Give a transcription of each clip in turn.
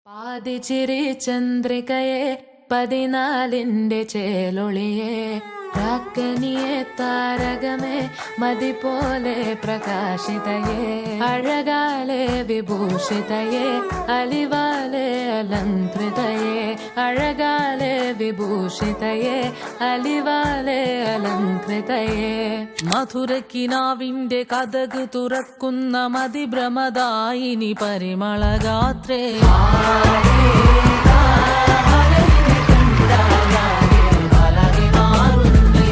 പാതിച്ചിരി ചന്ദ്രികയെ 14ന്റെ ചേലൊളിയെ കാക്കനിയെ താരകമേ മതി പോലെ പ്രകാശിതയെ അഴകാലെ വിഭൂഷിതയെ അലിവാലെ അലങ്കൃതയെ അഴകാലെ വിഭൂഷിതയെ അലിവാലെ അലങ്കൃതയെ മധുരക്കിനാവിന്റെ കഥക് തുറക്കുന്ന മതിഭ്രമദായിനി പരിമളഗാത്രേ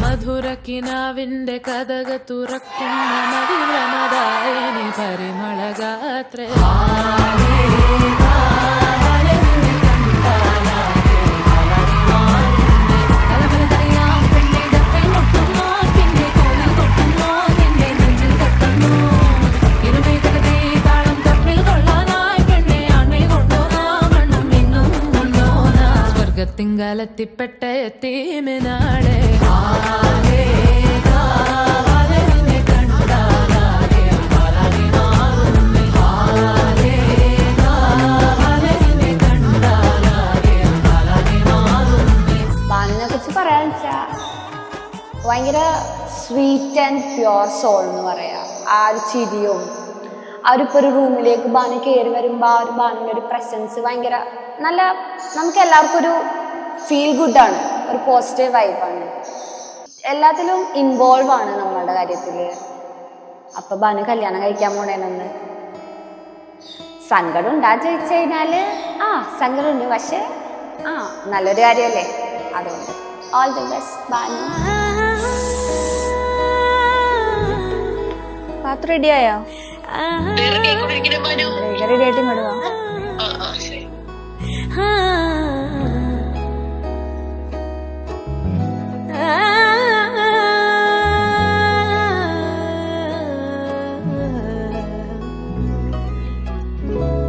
മധുരക്കിനാവിന്റെ കഥക് തുറക്കുന്ന മതിഭ്രമദായിനി പരിമളഗാത്രേ സ്വർഗത്തിങ്കലെത്തിപ്പെട്ട എത്തീമിനാളെ കുറിച്ച് പറയാന്ന് വെച്ചാ ഭയങ്കര സ്വീറ്റ് ആൻഡ് പ്യുവർ സോൾ എന്ന് പറയാം. ആ ഒരു ചിരിയും അവരിപ്പോൾ ഒരു റൂമിലേക്ക് ബാനു കയറി വരുമ്പോൾ ആ ഒരു ബാനുവിൻ്റെ ഒരു പ്രസൻസ് ഭയങ്കര നല്ല, നമുക്ക് എല്ലാവർക്കും ഒരു ഫീൽ ഗുഡാണ്, ഒരു പോസിറ്റീവ് വൈബാണ്, എല്ലാത്തിലും ഇൻവോൾവ് ആണ് നമ്മളുടെ കാര്യത്തിൽ. അപ്പം ബാനു കല്യാണം കഴിക്കാൻ പോണേനെന്ന് സങ്കടം ഉണ്ടാ ചോദിച്ചു കഴിഞ്ഞാൽ സങ്കടമുണ്ട്, പക്ഷെ നല്ലൊരു കാര്യമല്ലേ, അതുകൊണ്ട് ഓൾ ദി ബെസ്റ്റ് ബാനു. പാത്രം റെഡിയായോ? റെഡി ആയിട്ട് ഇങ്ങോട്ട് വാ.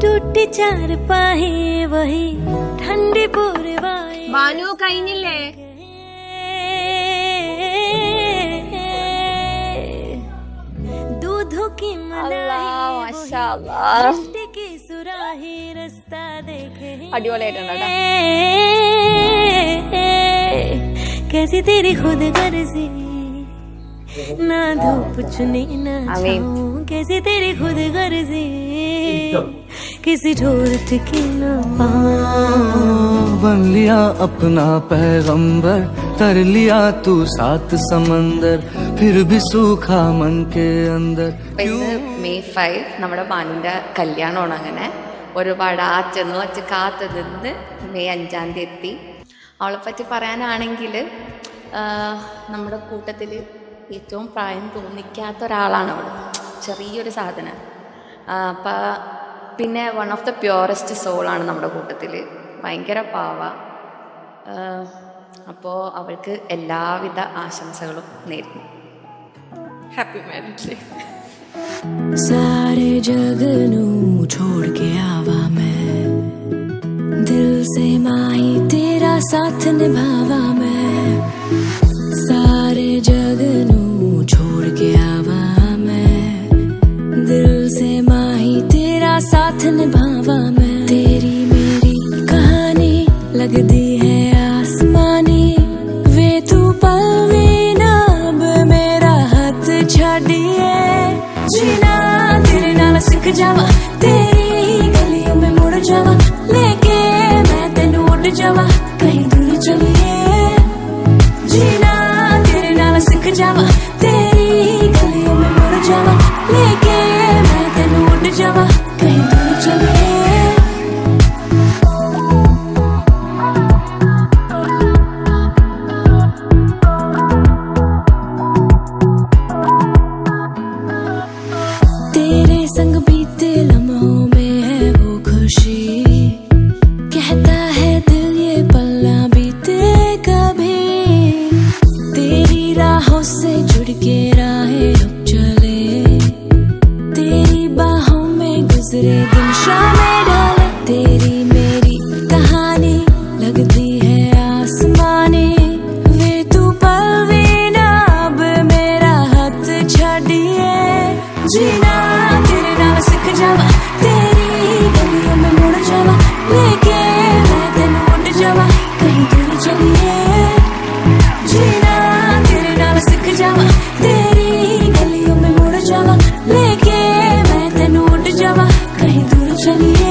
टूटी चार पाहे वही ठंडी पूरवाई. ബാനു കഴിഞ്ഞില്ലേ? दूधों की मलाई മാഷാഅല്ലാഹ് की सुराही रास्ता देखे. അടിപൊളിയായിട്ടുണ്ട്. कैसी तेरी खुद गर्जी ना धूप चुनी ना छाऊं. कैसी तेरी खुद गर्जी किसी ढोर की ना बन लिया अपना पैगंबर, कर लिया तू सात समंदर, फिर भी सूखा मन के अंदर. ഇന്ന് മെയ് 5 നമ്മുടെ ബാനുവിൻ്റെ കല്യാണമാണ്. അങ്ങനെ ഒരുപാട് ആച്ചെന്ന് വച്ച് കാത്തു നിന്ന് മെയ് 5-ാം തീയതി എത്തി. അവളെപ്പറ്റി പറയാനാണെങ്കിൽ നമ്മുടെ കൂട്ടത്തിൽ ഏറ്റവും പ്രായം തോന്നിക്കാത്ത ഒരാളാണ് അവൾ. ചെറിയൊരു സാധനം. അപ്പം പിന്നെ വൺ ഓഫ് ദ പ്യുവറസ്റ്റ് സോളാണ് നമ്മുടെ കൂട്ടത്തിൽ. ഭയങ്കര പാവ. അപ്പോൾ അവൾക്ക് എല്ലാവിധ ആശംസകളും നേരുന്നു. Happy marriage day. सारे जग नू छोड़ के आवा मैं, दिल से माही तेरा साथ निभावा मैं. सारे जग नू छोड़ के आवा मैं, दिल से माही तेरा साथ निभावा मैं. तेरी मेरी कहानी लगदी है आसमानी, वे तू पलवे ना अब मेरा हाथ छाड़िए. जीना तेरे नाल सिख जावा, तेरी गलियों में मुड़ जावा, लेके मैं तेनू उड़ जावा कहीं दूर चलिए. जीना तेरे नाल सिख जावा, तेरी गलियों में मुड़ जावा, लेके मैं तेनू उड़ जावा कहीं दूर चलिए. तेरे संग बीते लम्हों में है वो खुशी, कहता है दिल ये पल ना बीते कभी. तेरी राहों से जुड़ के राहें रुक चले, तेरी बाहों में गुजरे दिन शामें डाले. तेरी मेरी कहानी लगती है आसमानी, वे तू पलवे ना अब मेरा हाथ छाड़िए. जीना तेरे नाल सिख जावा, तेरी गलियों में मुड़ जावा, जावा तेरी गलियों में मुड़ जावा लेके मैं तेनू उड़ जावा कहीं दूर चलिए